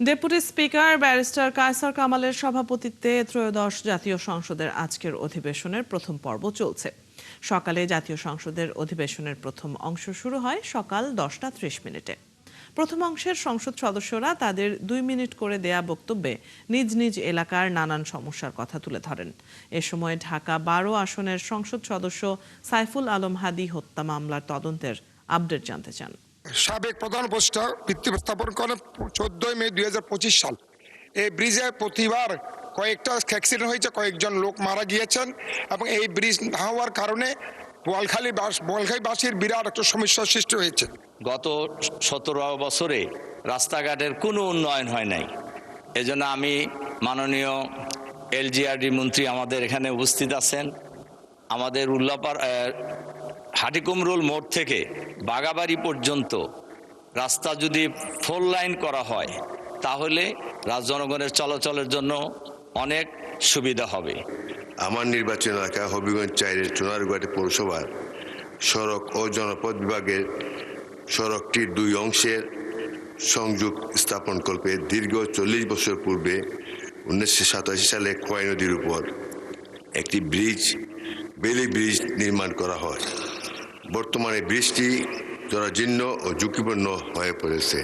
Deputy speaker barrister Kaiser কামালের সভাপতিত্বে ত্রয়োদশ জাতীয় সংসদের আজকের অধিবেশনের প্রথম পর্ব চলছে। সকালে জাতীয় সংসদের অধিবেশনের প্রথম অংশ শুরু হয় সকাল 10:30 প্রথম অংশের সংসদ সদস্যরা তাদের 2 মিনিট করে দেয়া বক্তব্যে নিজ নিজ এলাকার নানান সমস্যার কথা তুলে ধরেন। এ সময় ঢাকা 12 আসনের সংসদ সদস্য সাইফুল আলম হাদি হত্যা মামলার তদন্তের আপডেট জানতে চান। সাবেক প্রধান উপদেষ্টা ভিত্তি স্থাপন করেন 14 মে 2025 সাল। এই ব্রিজে প্রতিবার কয়েকটা অ্যাক্সিডেন্ট হয়েছে, কয়েকজন লোক মারা গিয়েছেন এবং এই ব্রিজ না হওয়ার কারণে বোয়ালখালীবাসীর বিরাট একটা সমস্যার সৃষ্টি হয়েছে। গত 17 বছরে রাস্তাঘাটের কোনো উন্নয়ন হয় নাই। এজন্য আমি মাননীয় এলজিআরডি মন্ত্রী আমাদের এখানে উপস্থিত আছেন। আমাদের উল্লাপাড়া হাটিকুমরুল মোড় থেকে বাগাবাড়ি পর্যন্ত রাস্তা যদি 4 লাইন করা হয় তাহলে জনগণের চলাচলের জন্য অনেক সুবিধা হবে। আমার নির্বাচন এলাকা হবিগঞ্জ 4-এর চুনারুঘাটি পৌরসভার সড়ক ও জনপথ বিভাগের সড়কটির 2 অংশের সংযোগ স্থাপনকল্পে দীর্ঘ 40 বছর পূর্বে 1987 সালে খোয়াই নদীর উপর একটি বেলি ব্রিজ নির্মাণ করা হয়। বর্তমানে ব্রিজটি জরাজীর্ণ ও ঝুঁকিপূর্ণ হয়ে পড়েছে।